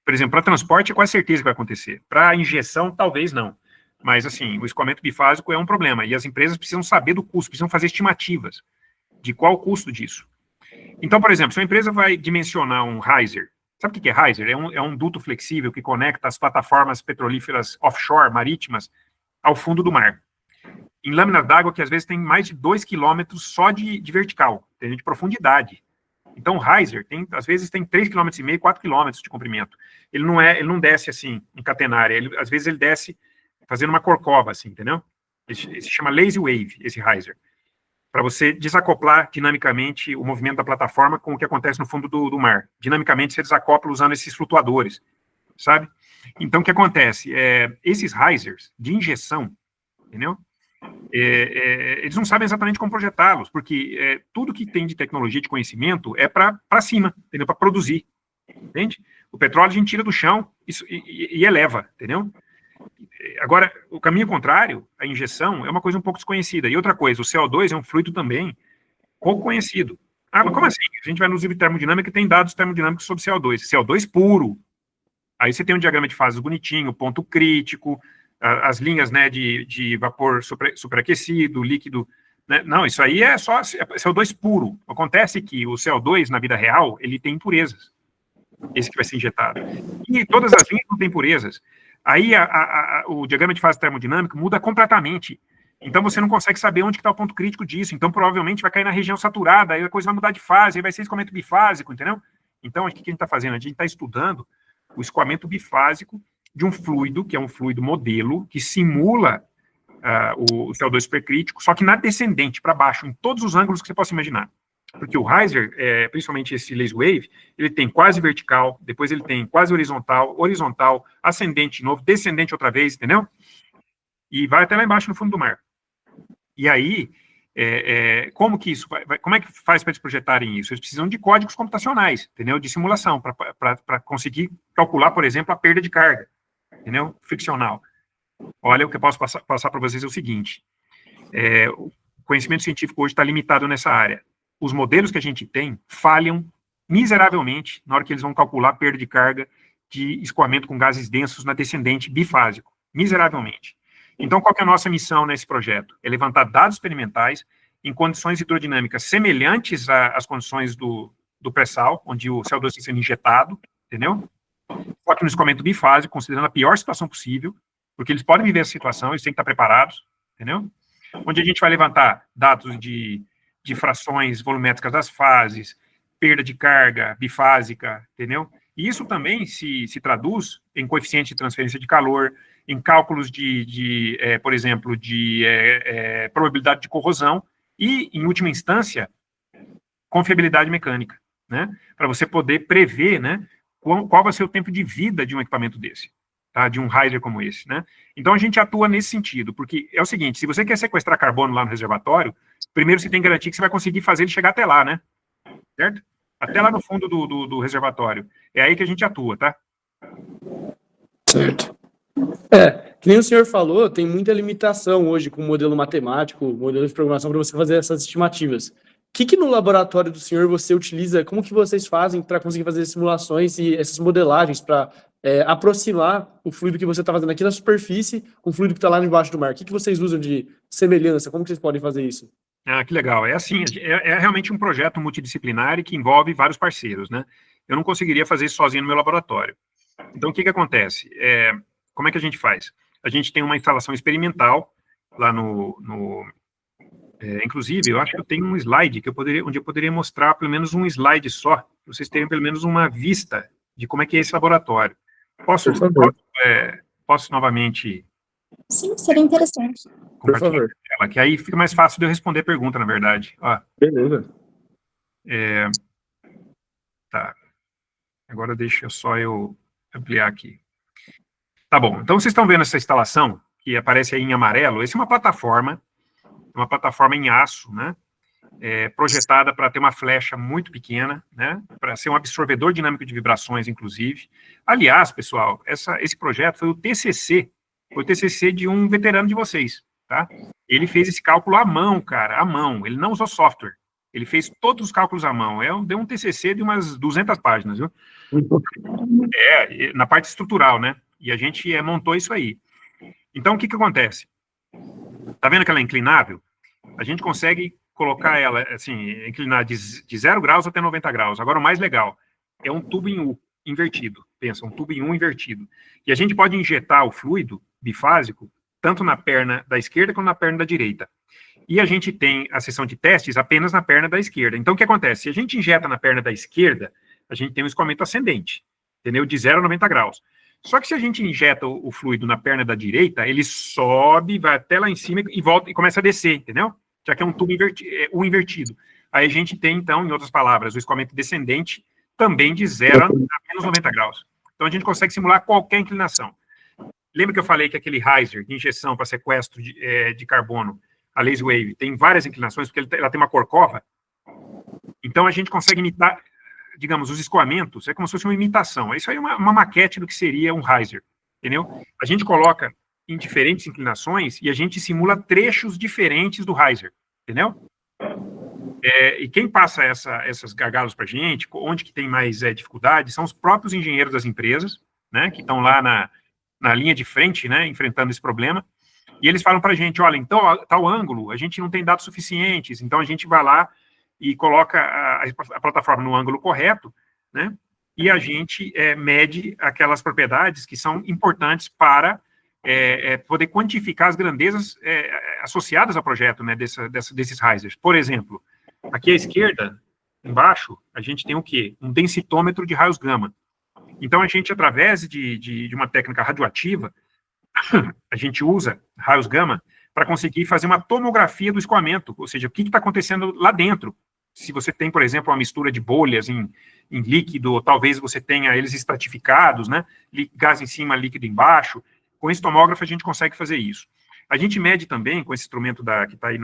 Por exemplo, para transporte, é quase certeza que vai acontecer. Para injeção, talvez não. Mas, assim, o escoamento bifásico é um problema, e as empresas precisam saber do custo, precisam fazer estimativas de qual o custo disso. Então, por exemplo, se uma empresa vai dimensionar um riser, sabe o que é riser? É um duto flexível que conecta as plataformas petrolíferas offshore, marítimas, ao fundo do mar. Em lâminas d'água que às vezes tem mais de 2 quilômetros só de vertical, de profundidade. Então, o riser, às vezes tem 3,5 km, 4 km de comprimento. Ele não desce assim, em catenária, às vezes ele desce fazendo uma corcova, assim, entendeu? Ele se chama lazy wave, esse riser, para você desacoplar dinamicamente o movimento da plataforma com o que acontece no fundo do mar. Dinamicamente, você desacopla usando esses flutuadores, sabe? Então, o que acontece? Esses risers de injeção, entendeu? Eles não sabem exatamente como projetá-los, porque tudo que tem de tecnologia, de conhecimento, é para cima, entendeu? Para produzir, entende? O petróleo a gente tira do chão e eleva, entendeu? Agora, o caminho contrário, a injeção, é uma coisa um pouco desconhecida. E outra coisa, o CO2 é um fluido também pouco conhecido. Ah, mas como assim? A gente vai no livro de termodinâmica e tem dados termodinâmicos sobre CO2. CO2 puro. Aí você tem um diagrama de fases bonitinho, ponto crítico, as linhas, né, de vapor superaquecido, líquido. Né? Não, isso aí é só CO2 puro. Acontece que o CO2, na vida real, ele tem impurezas. Esse que vai ser injetado. E todas as linhas não têm impurezas. Aí o diagrama de fase termodinâmica muda completamente. Então você não consegue saber onde está o ponto crítico disso. Então provavelmente vai cair na região saturada, aí a coisa vai mudar de fase, aí vai ser escoamento bifásico, entendeu? Então o que a gente está fazendo? A gente está estudando o escoamento bifásico de um fluido, que é um fluido modelo, que simula o CO2 supercrítico, só que na descendente, para baixo, em todos os ângulos que você possa imaginar. Porque o riser, principalmente esse lazy wave, ele tem quase vertical, depois ele tem quase horizontal, horizontal, ascendente de novo, descendente outra vez, entendeu? E vai até lá embaixo no fundo do mar. E aí, como que isso como é que faz para eles projetarem isso? Eles precisam de códigos computacionais, entendeu? De simulação, para conseguir calcular, por exemplo, a perda de carga, entendeu? Friccional. Olha, o que eu posso passar para vocês é o seguinte, o conhecimento científico hoje está limitado nessa área. Os modelos que a gente tem falham miseravelmente na hora que eles vão calcular a perda de carga de escoamento com gases densos na descendente bifásico, miseravelmente. Então, qual que é a nossa missão nesse projeto? É levantar dados experimentais em condições hidrodinâmicas semelhantes às condições do pré-sal, onde o CO2 está sendo injetado, entendeu? Só que no escoamento bifásico, considerando a pior situação possível, porque eles podem viver essa situação, eles têm que estar preparados, entendeu? Onde a gente vai levantar dados de frações volumétricas das fases, perda de carga bifásica, entendeu? E isso também se traduz em coeficiente de transferência de calor, em cálculos por exemplo, de probabilidade de corrosão e, em última instância, confiabilidade mecânica, né? Para você poder prever, né, qual vai ser o tempo de vida de um equipamento desse, tá? De um riser como esse, né? Então, a gente atua nesse sentido, porque é o seguinte, se você quer sequestrar carbono lá no reservatório, primeiro você tem que garantir que você vai conseguir fazer ele chegar até lá, né? Certo? Até lá no fundo do reservatório. É aí que a gente atua, tá? Certo. Que nem o senhor falou, tem muita limitação hoje com o modelo matemático, modelo de programação para você fazer essas estimativas. O que no laboratório do senhor você utiliza, como que vocês fazem para conseguir fazer simulações e essas modelagens para aproximar o fluido que você está fazendo aqui na superfície com o fluido que está lá embaixo do mar? O que vocês usam de semelhança? Como que vocês podem fazer isso? Ah, que legal. É assim, é realmente um projeto multidisciplinar e que envolve vários parceiros, né? Eu não conseguiria fazer isso sozinho no meu laboratório. Então, o que acontece? Como é que a gente faz? A gente tem uma instalação experimental lá inclusive, eu acho que eu tenho um slide onde eu poderia mostrar pelo menos um slide só, para vocês terem pelo menos uma vista de como é que é esse laboratório. Posso novamente... Sim, seria interessante. Por favor. Ela, que aí fica mais fácil de eu responder a pergunta, na verdade. Ó, beleza. Tá. Agora deixa só eu ampliar aqui. Tá bom. Então, vocês estão vendo essa instalação que aparece aí em amarelo? Essa é uma plataforma em aço, né? Projetada para ter uma flecha muito pequena, né? Para ser um absorvedor dinâmico de vibrações, inclusive. Aliás, pessoal, esse projeto foi o TCC de um veterano de vocês, tá? Ele fez esse cálculo à mão, cara, à mão. Ele não usou software. Ele fez todos os cálculos à mão. Deu um TCC de umas 200 páginas, viu? Na parte estrutural, né? E a gente montou isso aí. Então, o que acontece? Tá vendo que ela é inclinável? A gente consegue colocar ela, assim, inclinar de 0 graus até 90 graus. Agora, o mais legal é um tubo em U invertido. Pensa, um tubo em U invertido. E a gente pode injetar o fluido bifásico tanto na perna da esquerda quanto na perna da direita. E a gente tem a seção de testes apenas na perna da esquerda. Então, o que acontece? Se a gente injeta na perna da esquerda, a gente tem um escoamento ascendente, entendeu? De 0 a 90 graus. Só que se a gente injeta o fluido na perna da direita, ele sobe, vai até lá em cima e volta e começa a descer, entendeu? Já que é um tubo invertido. Aí a gente tem, então, em outras palavras, o escoamento descendente também de 0 a menos 90 graus. Então a gente consegue simular qualquer inclinação. Lembra que eu falei que aquele riser de injeção para sequestro de carbono, a lazy wave, tem várias inclinações, porque ela tem uma corcova? Então a gente consegue imitar, digamos, os escoamentos, é como se fosse uma imitação. Isso aí é uma maquete do que seria um riser, entendeu? A gente coloca em diferentes inclinações e a gente simula trechos diferentes do riser, entendeu? E quem passa essas gargalos para a gente, onde que tem mais dificuldade, são os próprios engenheiros das empresas, né, que estão lá na linha de frente, né, enfrentando esse problema, e eles falam para a gente, olha, então, tal ângulo, a gente não tem dados suficientes, então a gente vai lá e coloca a plataforma no ângulo correto, né, e a gente mede aquelas propriedades que são importantes para poder quantificar as grandezas associadas ao projeto, né, desses risers. Por exemplo, aqui à esquerda, embaixo, a gente tem o quê? Um densitômetro de raios gama. Então, a gente, através de uma técnica radioativa, a gente usa raios gama para conseguir fazer uma tomografia do escoamento, ou seja, o que está acontecendo lá dentro. Se você tem, por exemplo, uma mistura de bolhas em líquido, ou talvez você tenha eles estratificados, né? Gás em cima, líquido embaixo. Com esse tomógrafo, a gente consegue fazer isso. A gente mede também, com esse instrumento que está aí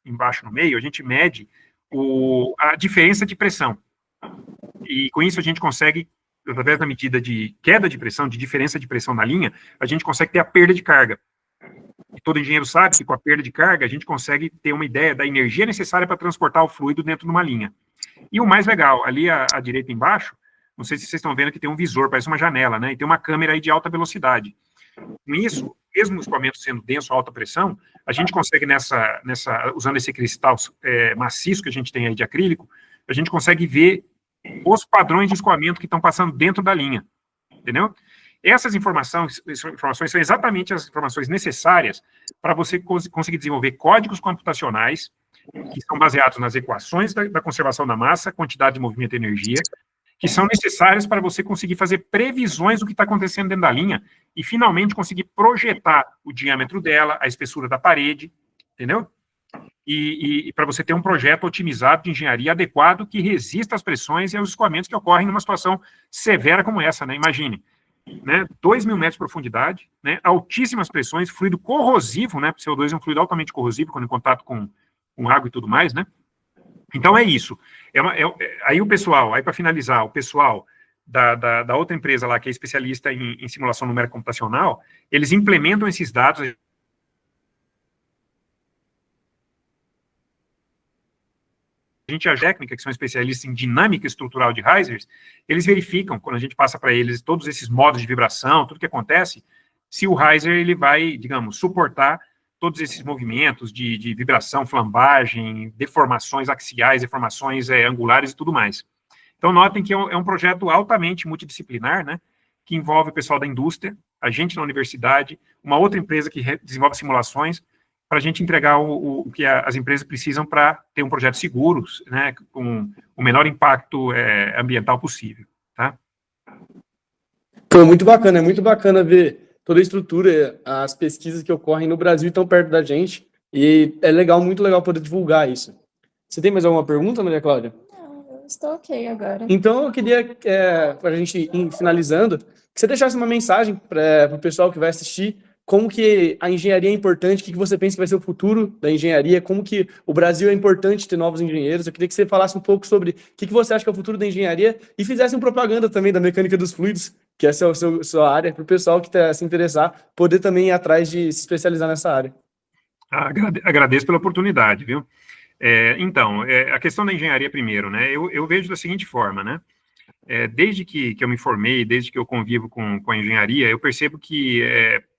embaixo no meio, a gente mede a diferença de pressão. E com isso a gente consegue, através da medida de queda de pressão, de diferença de pressão na linha, a gente consegue ter a perda de carga. E todo engenheiro sabe que com a perda de carga a gente consegue ter uma ideia da energia necessária para transportar o fluido dentro de uma linha. E o mais legal, ali à direita embaixo, não sei se vocês estão vendo que tem um visor, parece uma janela, né? E tem uma câmera aí de alta velocidade. Com isso, mesmo o escoamento sendo denso a alta pressão, a gente consegue usando esse cristal maciço que a gente tem aí de acrílico, a gente consegue ver os padrões de escoamento que estão passando dentro da linha, entendeu? Essas informações são exatamente as informações necessárias para você conseguir desenvolver códigos computacionais que são baseados nas equações da conservação da massa, quantidade de movimento e energia, que são necessárias para você conseguir fazer previsões do que está acontecendo dentro da linha e, finalmente, conseguir projetar o diâmetro dela, a espessura da parede, entendeu? E para você ter um projeto otimizado de engenharia adequado que resista às pressões e aos escoamentos que ocorrem numa situação severa como essa, né? Imagine, né? 2.000 metros de profundidade, né? Altíssimas pressões, fluido corrosivo, né? CO2 é um fluido altamente corrosivo quando em contato com água e tudo mais, né? Então é isso. Aí o pessoal, aí para finalizar, o pessoal da outra empresa lá, que é especialista em simulação numérica computacional, eles implementam esses dados. A técnica, que são especialistas em dinâmica estrutural de risers, eles verificam, quando a gente passa para eles todos esses modos de vibração, tudo que acontece, se o riser ele vai, digamos, suportar todos esses movimentos de vibração, flambagem, deformações axiais, deformações angulares e tudo mais. Então, notem que é um projeto altamente multidisciplinar, né, que envolve o pessoal da indústria, a gente na universidade, uma outra empresa que desenvolve simulações, para a gente entregar o que as empresas precisam para ter um projeto seguro, né, com o menor impacto ambiental possível, tá? Pô, muito bacana ver toda a estrutura, as pesquisas que ocorrem no Brasil tão perto da gente, e é legal, muito legal poder divulgar isso. Você tem mais alguma pergunta, Maria Cláudia? Não, eu estou ok agora. Então, eu queria, para a gente ir finalizando, que você deixasse uma mensagem para o pessoal que vai assistir, como que a engenharia é importante, o que você pensa que vai ser o futuro da engenharia, como que o Brasil é importante ter novos engenheiros. Eu queria que você falasse um pouco sobre o que você acha que é o futuro da engenharia e fizesse uma propaganda também da mecânica dos fluidos, que essa é a sua área, para o pessoal que se interessar, poder também ir atrás de se especializar nessa área. Agradeço pela oportunidade, viu? Então, a questão da engenharia primeiro, né? Eu vejo da seguinte forma, né? Desde que eu me formei, desde que eu convivo com a engenharia, eu percebo que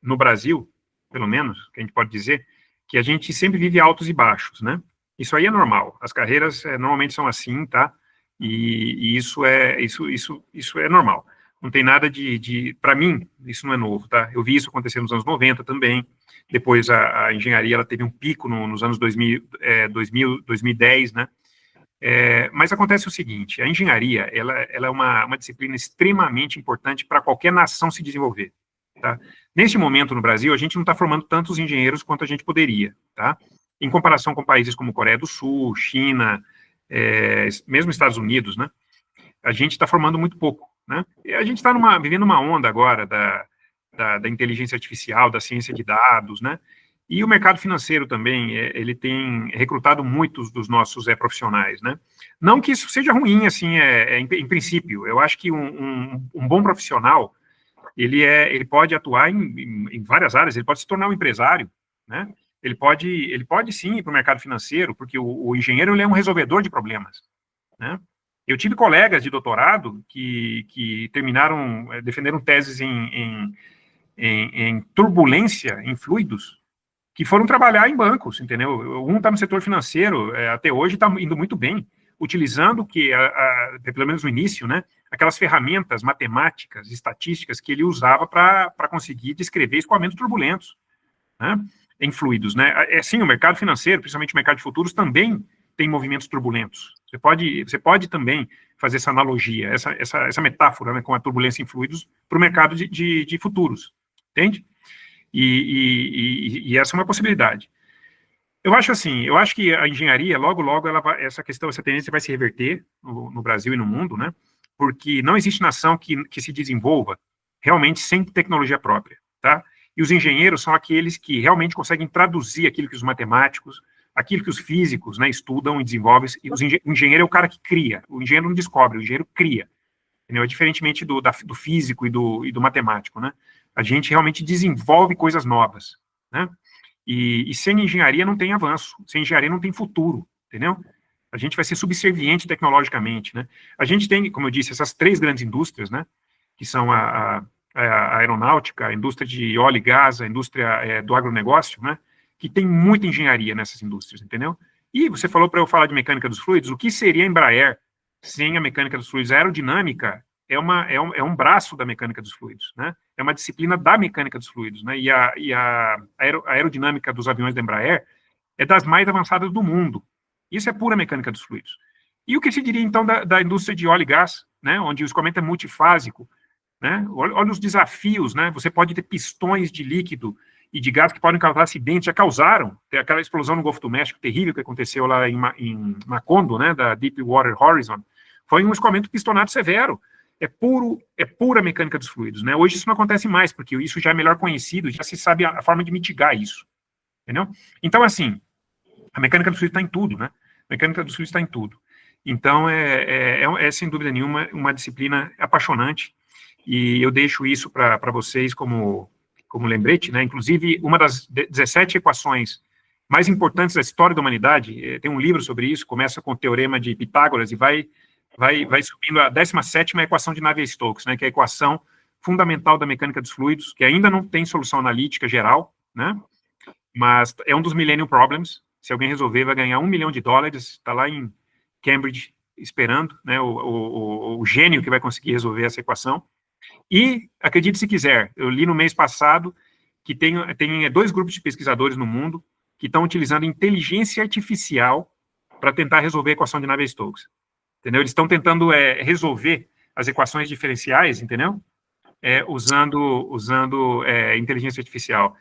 no Brasil, pelo menos, que a gente pode dizer, que a gente sempre vive altos e baixos, né? Isso aí é normal. As carreiras normalmente são assim, tá? E isso é normal. Não tem nada para mim, isso não é novo, tá? Eu vi isso acontecer nos anos 90 também. Depois a engenharia ela teve um pico nos anos 2010, né? Mas acontece o seguinte, a engenharia ela é uma disciplina extremamente importante para qualquer nação se desenvolver, tá? Neste momento no Brasil, a gente não está formando tantos engenheiros quanto a gente poderia, tá? Em comparação com países como Coreia do Sul, China, mesmo Estados Unidos, né? A gente está formando muito pouco, né? E a gente está vivendo uma onda agora da inteligência artificial, da ciência de dados, né? E o mercado financeiro também, ele tem recrutado muitos dos nossos profissionais, né? Não que isso seja ruim, assim, em princípio. Eu acho que um bom profissional, ele pode atuar em várias áreas, ele pode se tornar um empresário, né? Ele pode sim ir para o mercado financeiro, porque o engenheiro ele é um resolvedor de problemas, né? Eu tive colegas de doutorado que defenderam teses em turbulência, em fluidos, que foram trabalhar em bancos, entendeu? Um está no setor financeiro, até hoje está indo muito bem, utilizando pelo menos no início, né, aquelas ferramentas matemáticas, estatísticas que ele usava para conseguir descrever escoamentos turbulentos, né, em fluidos, né? Sim, o mercado financeiro, principalmente o mercado de futuros, também tem movimentos turbulentos. Você pode também fazer essa analogia, essa metáfora, né, com a turbulência em fluidos para o mercado de futuros, entende? E essa é uma possibilidade. Eu acho que a engenharia, logo, essa tendência vai se reverter no Brasil e no mundo, né? Porque não existe nação que se desenvolva realmente sem tecnologia própria, tá? E os engenheiros são aqueles que realmente conseguem traduzir aquilo que os matemáticos, aquilo que os físicos, né, estudam e desenvolvem. E o engenheiro é o cara que cria. O engenheiro não descobre, o engenheiro cria. Entendeu? Diferentemente do físico e do matemático, né? A gente realmente desenvolve coisas novas, né? E sem engenharia não tem avanço, sem engenharia não tem futuro, entendeu? A gente vai ser subserviente tecnologicamente, né? A gente tem, como eu disse, essas 3 grandes indústrias, né? Que são a aeronáutica, a indústria de óleo e gás, a indústria do agronegócio, né? Que tem muita engenharia nessas indústrias, entendeu? E você falou para eu falar de mecânica dos fluidos, o que seria a Embraer sem a mecânica dos fluidos? A aerodinâmica é um braço da mecânica dos fluidos, né? É uma disciplina da mecânica dos fluidos, né? E a aerodinâmica dos aviões da Embraer é das mais avançadas do mundo. Isso é pura mecânica dos fluidos. E o que se diria, então, da indústria de óleo e gás, né? Onde o escoamento é multifásico, né? Olha os desafios, né? Você pode ter pistões de líquido e de gás que podem causar acidentes, já causaram. Tem aquela explosão no Golfo do México terrível que aconteceu lá em Macondo, né? Da Deepwater Horizon. Foi um escoamento pistonado severo. É pura mecânica dos fluidos, né? Hoje isso não acontece mais, porque isso já é melhor conhecido, já se sabe a forma de mitigar isso, entendeu? Então, assim, a mecânica dos fluidos está em tudo, né? A mecânica dos fluidos está em tudo. Então, sem dúvida nenhuma, uma disciplina apaixonante, e eu deixo isso para vocês como lembrete, né? Inclusive, uma das 17 equações mais importantes da história da humanidade, tem um livro sobre isso, começa com o Teorema de Pitágoras e vai subindo a 17ª equação de Navier-Stokes, né, que é a equação fundamental da mecânica dos fluidos, que ainda não tem solução analítica geral, né, mas é um dos Millennium Problems. Se alguém resolver, vai ganhar $1 milhão, está lá em Cambridge esperando, né, o gênio que vai conseguir resolver essa equação. E, acredite se quiser, eu li no mês passado que tem 2 grupos de pesquisadores no mundo que estão utilizando inteligência artificial para tentar resolver a equação de Navier-Stokes. Entendeu? Eles estão tentando resolver as equações diferenciais, entendeu? Usando inteligência artificial.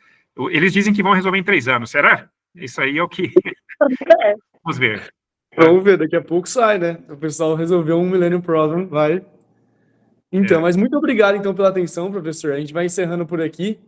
Eles dizem que vão resolver em 3 anos. Será? Isso aí é o que... Vamos ver. Vamos ver, daqui a pouco sai, né? O pessoal resolveu um Millennium Problem, vai. Então, mas muito obrigado, então, pela atenção, professor. A gente vai encerrando por aqui.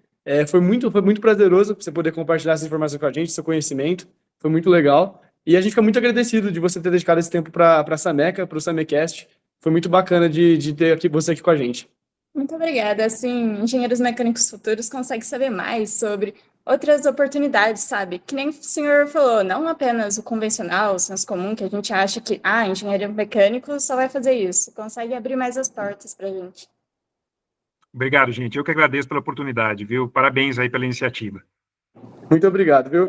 Foi muito prazeroso você poder compartilhar essa informação com a gente, seu conhecimento. Foi muito legal. E a gente fica muito agradecido de você ter dedicado esse tempo para a Sameca, para o Samecast. Foi muito bacana de ter você aqui com a gente. Muito obrigada. Assim, engenheiros mecânicos futuros conseguem saber mais sobre outras oportunidades, sabe? Que nem o senhor falou, não apenas o convencional, o senso comum, que a gente acha que, engenheiro mecânico só vai fazer isso. Consegue abrir mais as portas para a gente. Obrigado, gente. Eu que agradeço pela oportunidade, viu? Parabéns aí pela iniciativa. Muito obrigado, viu?